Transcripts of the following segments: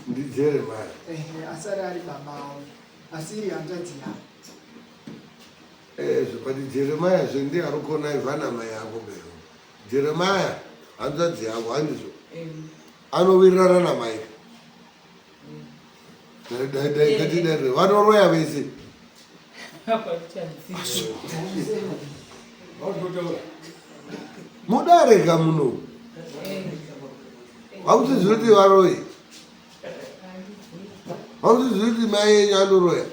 ndi Jeremiah. Asari ari baba asiri hanzvadzi yavo. But Jeremiah ndi arikona ivana mai yako bero. Jeremiah hanzvadzi yako handizvo. Anowirirana namai. Dai vanoroya vese. Mudareka muno. Hautizvi kuti varoyi. Hautizvi kuti mai yenyu anoroya.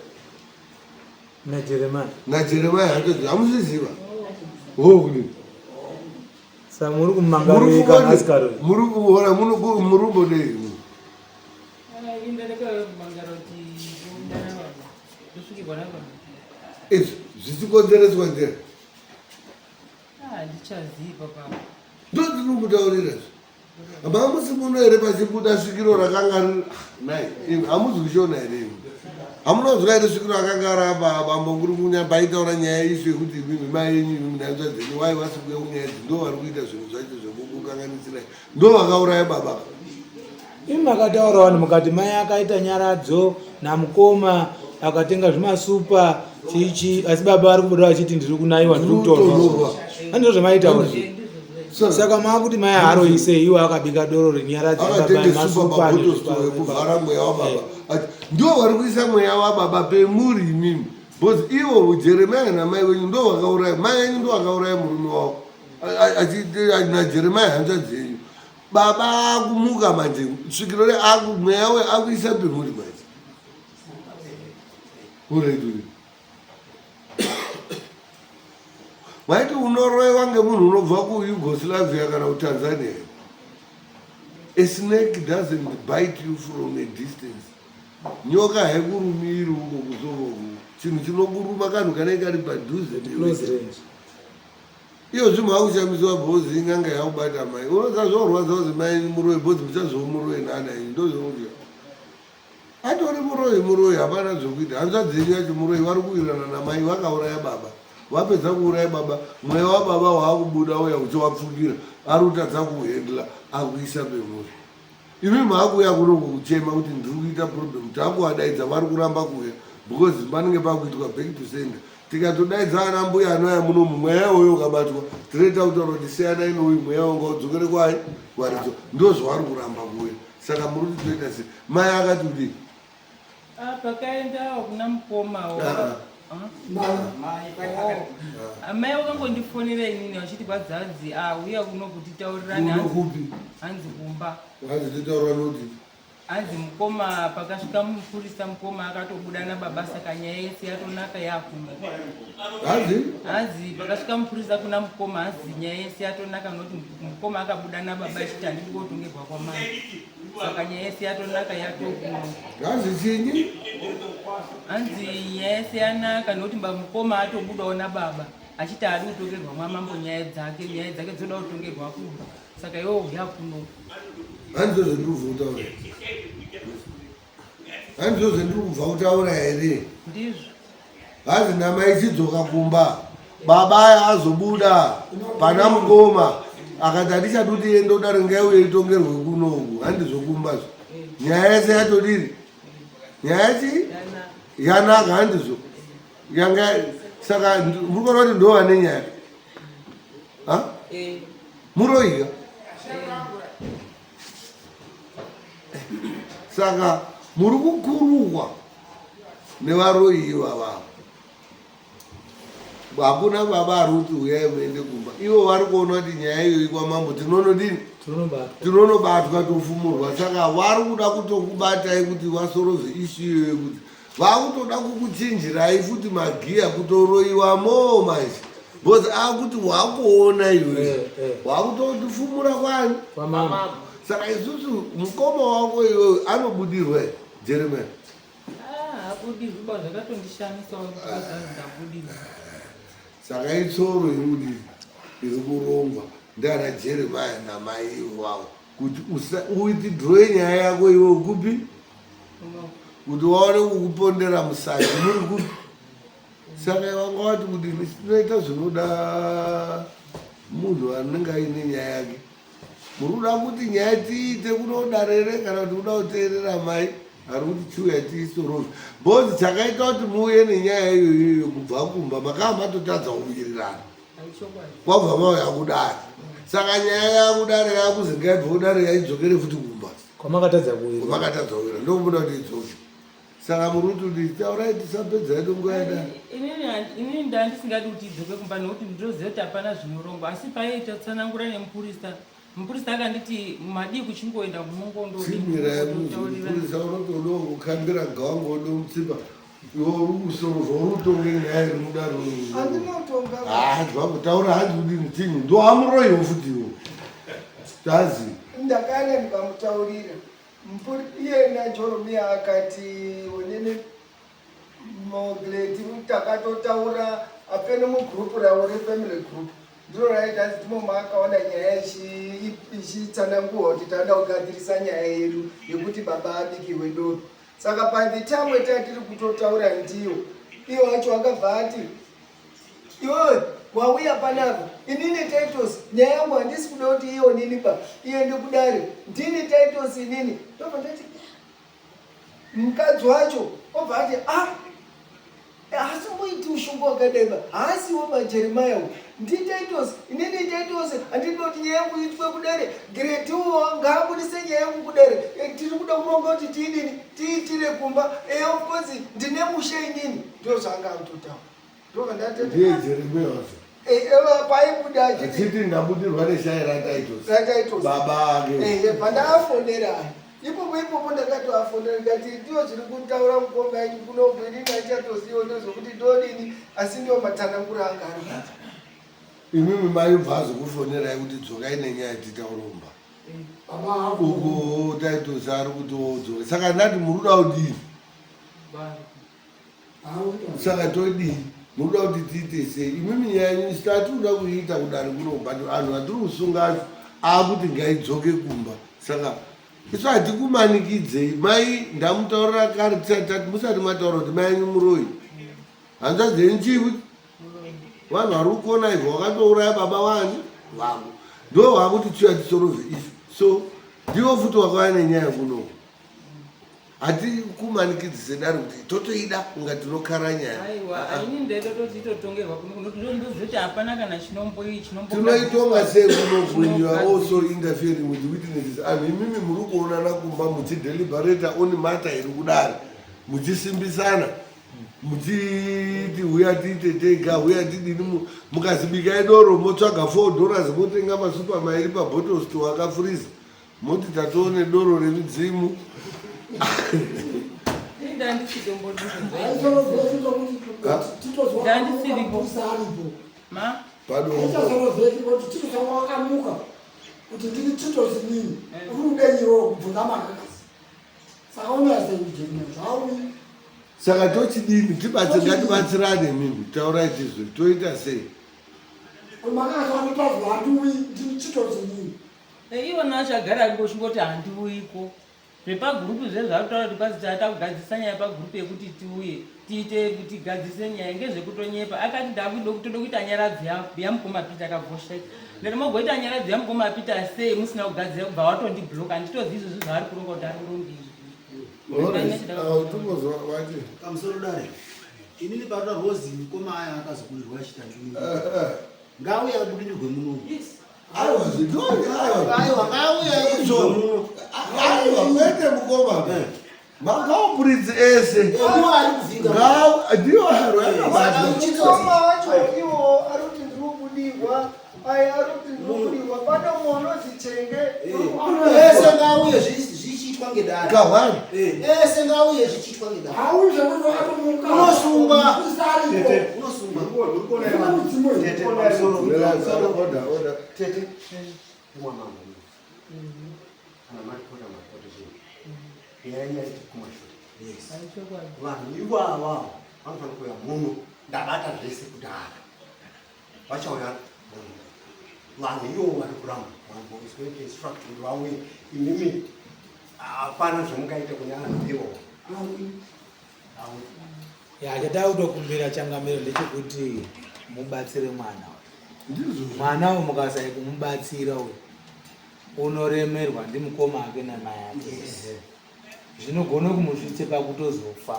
naJeremiah hatozvi hamuziziva. Kudini muri kumangarika asikaro muri kuona murumbo nei zvichikonzereswa ndera ndozvinomutaurira hamusi muno here pachibuda svikiro rakanga nai hamuzi kuchiona here hamunozwa here svikiro rakanga rabambongurumunya paitaura nyaya isu yekuti mai yenyu nanzva dzenyu wai vasikuya kunyaya idzi ndo vari kuita zvinhu zvacho zvokukanganisirai ndo vakauraya baba makataura vanhu mukati mai akaita nyaradzo namukoma akatenga zvimasupa chichi asi baba vari kubuda vachiti ndiri kunayiwa ndiri kutorwa andizvo zvamaitaura saka maakuti mai haroise iwo akabika doro renyaradziakuvhara mweya wababa ndo vari kuisa mweya wababa pemuri imimi bcause ivo Jeremiah namai venyu ndo vakauraya mai yenyu ndo vakauraya murume wavo naJeremiah hanzvadzi yenyu baba akumuka manje svikiro mweya we akuisa pemuri manje ureituri maiti unoroyiwa ngemunhu unobva kuYugoslavia kana kuTanzania. A snake doesn't bite you from a distance. Nyoka haikurumiri uko kuzoro chinhu chinokuruma kanhu kanenge kari padhuze iyo zvimwe hakushamiswa bhozi inganga yakubata mai unozazvorwadza kuzi mai muroyi bhozi muchazomuroyi nana iyi ndozvinokuti atori muroyi hapana zvokuita hanzvadzi yenyu yacho muroyi vari kuwirirana namai vakauraya baba vapedza kuuraya baba mweya wababa waakubuda uya uchiwapfukira ari kutadza kuhendla akuisa pemuri imi maakuya kunongo kuchema kuti ndiri kuita problem takuwadaidza vari kuramba kuya because panenge pakuitwa back to center tikatodaidza ana mbuya anouya muno mweya uyo ukabatwa tireita kutaura kuti siyana inoyi mweya wanga udzokere kwai kwaridzo ndo zvavari kuramba kuya saka muri kuti toita sei mai akati kuti pakaenda kuna mukoma mai vakangondifonera inini vachiti vadzadzi uya kuno kuti taurirani hanzi kumba hanzi mukoma pakasvika mupurisa mukoma akatobuda nababa saka nyaya yese yatonaka yakumba hanzi pakasvika mupurisa kuna mukoma hanzi nyaya yese yatonaka noti mukoma akabuda nababa achiti handidi kotongerwa kwamai saka nyaya yese yatonaka yatokuno hanzi nyaya yese yanaka nokuti mukoma atobudawo nababa achiti haadi kutongerwa mwamambo nyaya dzake dzoda kutongerwa kuno saka iwo yakuno handizvo zvendiri kubva kutaura here ndizvo hanzi namai chidzoka kumba baba aya azobuda pana mukoma akati hatichadi kuti iye ndoda ringaiuye itongerwe kunoku handizvokumbazvo nyaya yese yatodiri nyaya yachi yanaka handizvo yanga saka murikona kuti ndo vane nyaya muroyiga saka muri kukurukwa nevaroyi ivavavo hakuna baba ari kuti uyai muende kumba ivo vari kuona kuti nyaya iyoyi kwamambo tinonodini tinonobatwa tofumurwa saka vari kuda kutokubatai kuti vasorozve ishu iyoyo kuti vakutoda kukuchinjirai futi magiya kutoroyiwamo manje bcause akuti wakuona iwe wakutotifumura kwani saka isusu mukoma wako iwewe anobudirwa Jeremiah habudirwa zvakatondishamisawo ndabudirwa saka itsoro iri kurongwa ndiana Jeremiah namai wavo kuti uitidhrowe nyaya yako iwe kupi kuti waone kukupondera musaji muri kupi saka vanga vati kuti ndinoita zvinoda munhu anenge aine nyaya yake Muruda kuti nyaya tiite kunodarere kana kuti kuda kuteerera mai ari kuti chiuya tiisoroze bhozi chakaita kuti muuye nenyaya iyoyo kubva kumba makaa matotadza kuwirirana kwabva mauya kudare saka nyaya yakudare yakuzi ngaibva kudare yaidzokere futi kumba kwamakatadza kuwira kwamakatadza kuwira ndokubuda kuti idzoke saka muri kuti taurai tisapedza yedu nguva yadare inini ndandisingadi kuti idzoke kumba nokuti ndinoziva kuti hapana zvinorongwa asi paiita tsanangura nemupurisa mupurisa akanditi madii chingoenda kumongondopurisa unotodo kukambira gawangodo mutsipa usoro zvorutonge nyaya iri mudaro zvakutaura hanzi kuti mutini ndo hamuroiwo futiwo tazi ndakaenda ndikamutaurira iyena joromia akati onene mogleti takatotaura apene mugrupu ravo refamily group ndiro raita ndimo akaona nyaya ichitsananguwa kuti tanda kugadzirisa nyaya yedu yekuti baba abikiwe doro saka panditamo tatiri kutotaura ndiyo iyo wacho akabva ati iwe wauya panapa inini titles nyaya yangu handisi kuda kuti iyo ninipa iende kudare ndini titles inini ndobva ndati mukadzi wacho obva ati hasimboiti ushungu wakadaiba haasiwo majeremaya uyu nditaitos inini titles handidi kuti nyaya yangu itwe kudare gretiwo ngaabudise nyaya yangu kudare tiri kuda kuronga kuti tiidini tiitire kumba of course ndine mushe inini ndo zvanga mutotaura ndobva ndati ndiye jeremia wacho paibuda achiti ndabudirwa neshaya rataitos baba ake pandaafonera ipopo ndakatoafonera ndikati ndiwo zviri kutaura mukombe anyu kunobva inini aichatosiwo ndozvokuti ndodini asi ndiwo matsanangura anga ari kuti imimi mai ubva azokufonerai kuti dzokai nenyaya titauromba uko taitos ari kuti wodzoka saka ndati muruda kudini saka todii muruda kuti tiite sei imimi nyaya yenyu sitatiuda kuiita kudari kunomba anhu atiri kusunga acho akuti ngaidzoke kumba saka isu hatikumanikidzei mai ndamutaurira kare tisati musati mataura kuti mai yenyu muroi hanza dzenyu chiwi vanhu vari kuona izvo wakatouraya baba wani vangu ndo vakuti chiuya tisorove isu so ndiwo futi wakauya nenyaya kuno hatikumanikidzei sedari kuti totoida kunga tinokara nyaya aiwa ini ndedototi itotongerwa ndozoti hapana kana tinoitonga sei kuno when you are also interfering with witnesses anhu imimi muri kuonana kumba muchideliberata on mata iri kudari muchisimbisana muchiti huya tiite tega huya tidini mukazibikai doro motsvaga $4 motenga masupa mairi pabottle store akafuriza moti tatoone doro remidzimu kuti ndiri titosi nini urudenyiwo kubvunza makakasi saka unaseujenia zvaui saka tochidini ngatibatsirane mimi taurai tizwe toita sei makakasi vanotazwa handiui ndiri titosi nini iwona achagara ngoshingoti handiuiko zvepagurupu zvezvakutaura kuti kwazi tatakugadzisa nyaya pagurupu yekuti tiuye tiite kuti tigadzise nyaya ngezvekutonyepa akati ndakutoda kuita nyaradzi yamukoma pita akavhosheka ndati mogoita nyaradzi yamukoma pita sei musina kugadzira kubva watondibloka handitozivi izvozvo zvaari kuronga kuti ari kurongei kamusoro dare inini paroda rozi mukoma aya akazobudirwa achitandii ngauye abudirirwe munomu kwete mukoma makaupuridzi ese ndiyo haro mukoma wacho iwo ari kuti ndiri kubudirwa aya ari kuti ndiri kubudirwa pane monozichenge ese ngauye zvichiitwa ngedare kahwani ese ngauye zvichiitwa ngedare unosunga tete vanhu ivava vanofanira kuuya muno ndabata zvese kudhara vachauya vanhu ivo vari kuramba vanhuisstructed vauye inimi hapana zvamungaita kunyanya ivo chataa kutokumbira changamiro ndechekuti mubatsire mwana uyu mwana uyu mukasai kumubatsira uyu unoremerwa ndimukoma ake namai ake, zvinogona kumusvitse pakutozofa.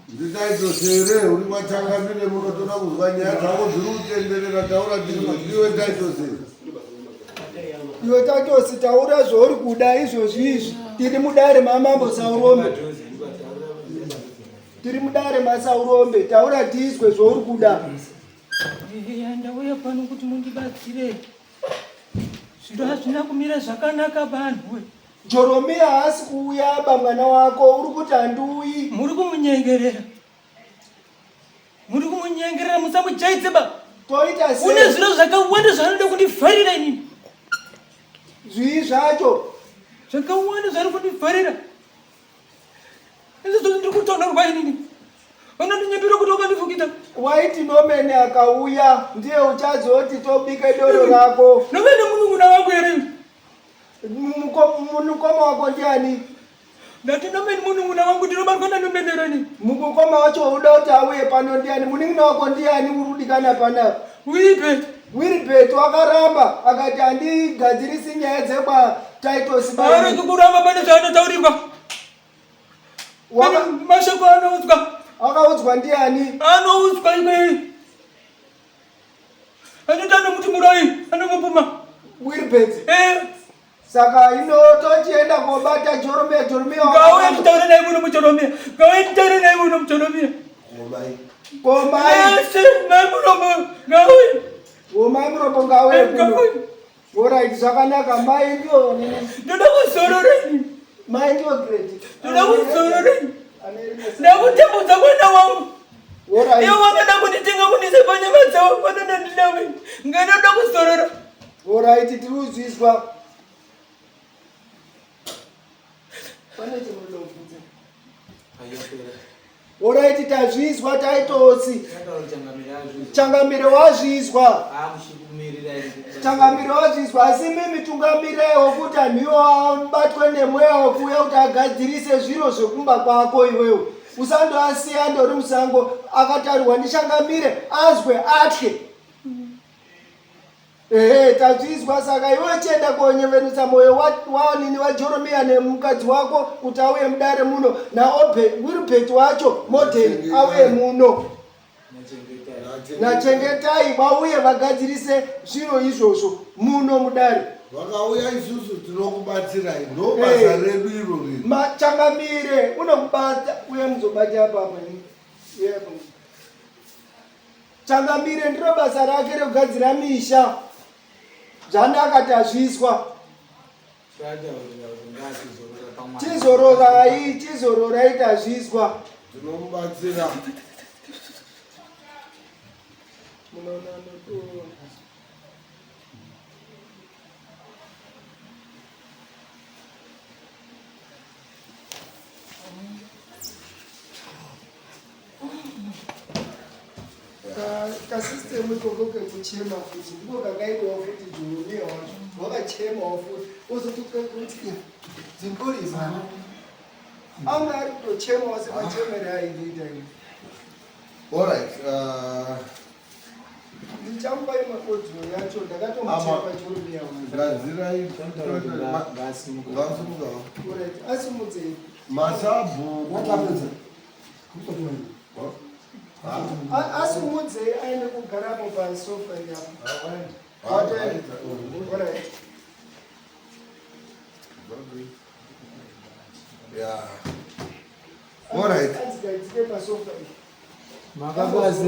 Nditaitosere uri machangamire munotoda kuzwa nyaya dzako dziri kutenderera taura ndiwe taitosere. Iwe Tatosi taura zvauri kuda izvozvi tiri mudare mamambo Saurombe. Tiri mudare maSaurombe taura tizwe zvauri kuda. Ndauya pano kuti mundibatsire. Zviro hazvina kumira zvakanaka vanhu. Jeromia haasi kuuya bamwana wako uri kuti handiuyi. Muri kumunyengerera. Muri kumunyengerera musamujaidze ba. Toita sei? Une zviro zvakawanda zvanoda kundivharira inini. Zvii zvacho? Zvakawanda zvari kundivharira. Izvo ndiri kutonhorwa inini. Vanondinyepera kuti wakandivhukita. Waiti Nomene akauya ndiye uchazoti tobike doro rako. Nomene munun'una wangu here. Munukoma wako ndiani? Ndati Nomene munun'una wangu ndinobarwa naNomene rani. Mukukoma wacho uda kuti auye pano ndiani? Munin'ina wako ndiani urudikana panapa? Wilbert wakaramba akati handigadzirisi nyaya dzekwa Titus bani. Ari kukuramba pane zvaanotaurirwa. Mashoko anoudzwa. Akaudzwa ndiani? Anoudzwa ikweyi. Anotanda muti murai anomupuma. Wilbert. Saka ino tochienda kobata Jeromia. Ngauye titaure naye muno muJeromia. Ngauye titaure naye muno muJeromia. Komai. Yes, naye muno ngauye. Omai muropo ngauye kuno. Alright, zvakanaka mai ndio nini? Ndoda kuzorora inini. Mai ndio great. Ndoda kuzorora inini. Ndakutambudza mwana wangu. Alright. Iwe wakada kunditenga kundise panyama dzavo panoda ndinawe. Nganoda kuzorora. Alright, tiruzviswa. Pane chinoda kubvunza. Alright, tazvizwa Titosi. Changamire wazvizwa. Changamire wazvizwa asi mimi tungamirewo kuti anhuwo abatwe nemweya wekuuya kuti agadzirise zviro zvekumba kwako iwewe. Usandoasiya ndori musango akatarirwa ndichangamire azwe atye. Tazvizwa saka iwe chienda konyeverusa mwoyo wanini waJeromia nemukadzi wako kuti auye mudare muno Wilbert wacho Modern auye muno. Nachengetai vauye vagadzirise zviro izvozvo muno mudare. Vakauya isusu tinokubatsirai ndo basa redu irori. Machangamire unokubata uye muzobata apa apa. Changamire ndiro basa rake rekugadzira misha. Zvanaka tazvizwa. Chizororai tazvizwa. Tinomubatsira. Kasistemu ikoko kekuchema futi ndiko kakaitwawo futi Jeromia wacho wakachemawo futi ozotuka kuti dzimburi zana anga ari kutochemawo semachemere aiita iwe. Alright, ndichamupa imakodzero yacho ndakatomuchema Jeromia ngazirai ngasimukawo. Asimudzei Masabu wakapedza asimudzei aende kugarapo pasofa yapo. Yeah. Alright. Adzigadzike pasofa makakase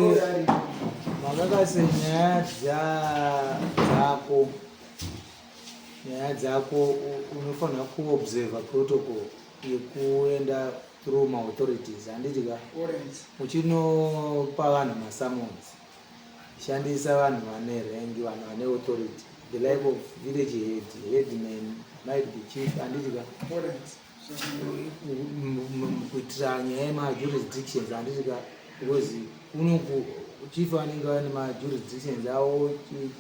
nyaya dzako unofanira kuobserva protocol yekuenda through maauthorities handitika Alright. uchinopa vanhu masummons shandisa vanhu vane rank, vanhu vane authority, the like of village headman might be chief handitika Alright. kuitira nyaya yemajurisdictions handitika because unoku chief vanenge vane majurisdictions avo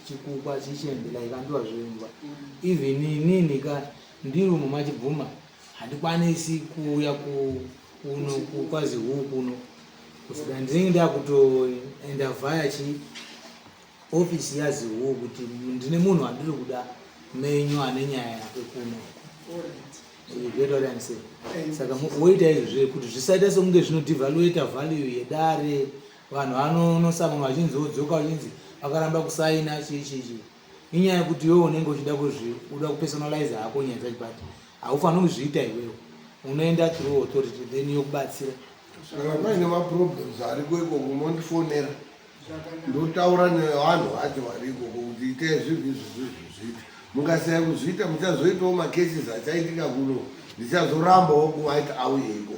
chikukwa chichende like andiwa zvoimba even inindika ndiri umo machibvuma handikwanisi kuuya kuno kukwazi huu kuno kusika ndinenge ndakutoenda vhaya ofisi yazihu kuti ndine munhu wandiri kuda menyu ane nyaya yake kuno. Saka woita izvi kuti zvisaita sekunge zvinodevaluata value yedare, vanhu vanonosama vachinzodzoka vachinzi vakaramba kusaina chichichi. Inyaya yekuti iwewe unenge uchida uda kupersonalize hako nyaya dzacho, but haufaniri kuzviita iwewe, unoenda through authority then yokubatsira. Saka paine maproblems ariko ikoko munondifonera ndotaura nevanhu vacho variko kuti itai zvinhu izvozvizviti, mukasiya kuzviita muchazoitawo macases achaitika kuno, ndichazorambawo kuvaiti auyeiko.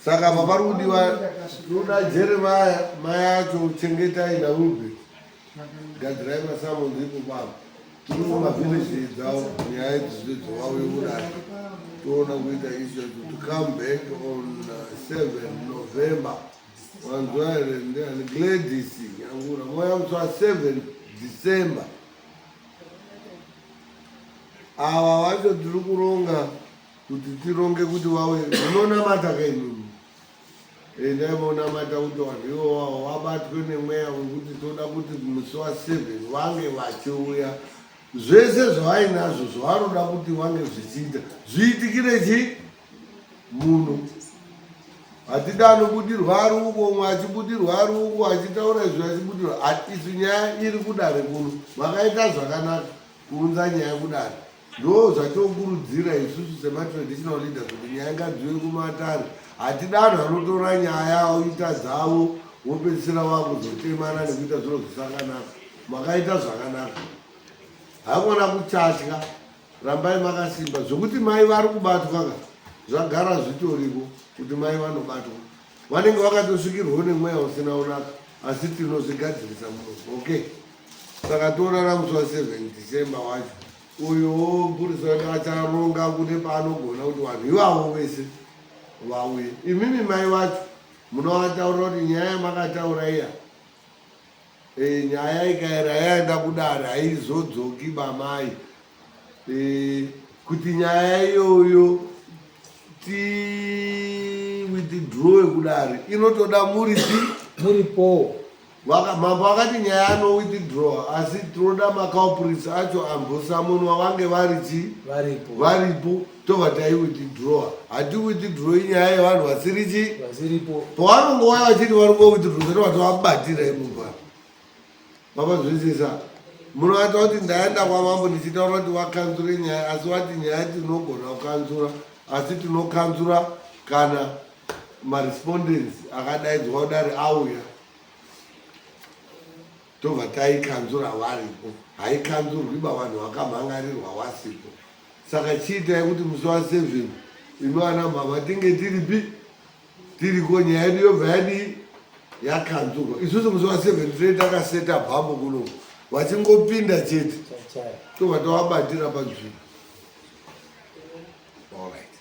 Saka papari kudiwa toda Jeremiah mayacho chengetai naubve gadzirai masamonzi ipopapo tiri mumavillages avo nyaya dzizvedzovauye kudai toona kuita izvo to come back on 7 November wanzwa here ndiani Gladys Nyangura moya mutwa 7 December ava vacho tiri kuronga kuti tironge kuti wawe unonamata kainunu endai monamata kuti vanhu ivo wabatwe nemweya wekuti toda kuti musi wa7 vange vachiuya zvese zvavainazvo zvavaroda kuti vange zvichiita zviitikire chi muno. Hatida anobudirwa ari uko, umwe achibudirwa ari uko achitaura izvo achibudirwa. Hatisi nyaya iri kudare kuno, makaita zvakanaka kuunza nyaya kudare. Ndo zvatokurudzira isusu sematraditional leaders kuti nyaya ngadziuye kumatare. Hatida anhu anotora nyaya oita dzavo wopedzisira vakuzotemana nekuita zviro zvisakanaka. Makaita zvakanaka, haikona kuchatya, rambai makasimba zvokuti mai vari kubatwa ka zvagara zvitoriko kuti mai vanobatwa, vanenge vakatosvikirwawo nemweya usina kunaka, asi tinozvigadzirisa muno. Okay, saka toonana musi wa7 December wacho uyo mupurisa wedu acharonga kune paanogona kuti vanhu ivavo vese vauye. Imimi mai vacho munovataurira kuti nyaya yamakataura iya nyaya ikaera yaenda kudare haizodzoki bamai, kuti nyaya iyoyo ti withdraw kudare inotoda muripo. Mambo akati nyaya ano withdraw, asi tinoda maculprits acho ambosamunwa vange varipo tobva tai withdraw. Hati withdraw inyaya yevanhu vasiripo pavanongouya vachiti vari withdraw tobva tavabatira imumba mapazvisisa. Munovata kuti ndaenda kwamambo ndichitaura kuti wakanzura nyaya, asi wati nyaya tinogona kukanzura, asi tinokanzura kana marespondents akadaidzwa kudari auya tobva taikanzura varipo, haikanzurwiba vanhu vakamhangarirwa wasipo. Saka chiitai kuti musi wa7 inovana mama tinge tiripi tiriko, nyaya yedu yobva yadii yakanzurwa. Isusu musi wa7 tinenge takaseta bhambo kuno, vachingopinda chete tobva tavabatira panzvimbo. Alright,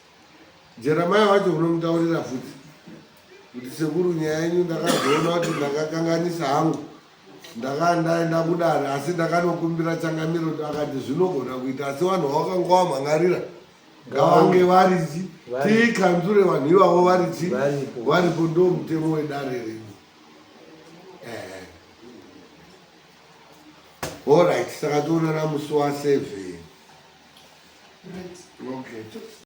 Jeremiah wacho unomutaurira futi kuti sekuru nyaya yenyu ndakazoona kuti ndakakanganisa hangu, ndakandaenda kudare, asi ndakanokumbira changamiro akati zvinogona kuita, asi vanhu vakanga vamhangarira ngavange varichi tikanzure vanhu ivavo varipo, ndo mutemo wedare redu. Alright, saka toonana musi wa7. Okay.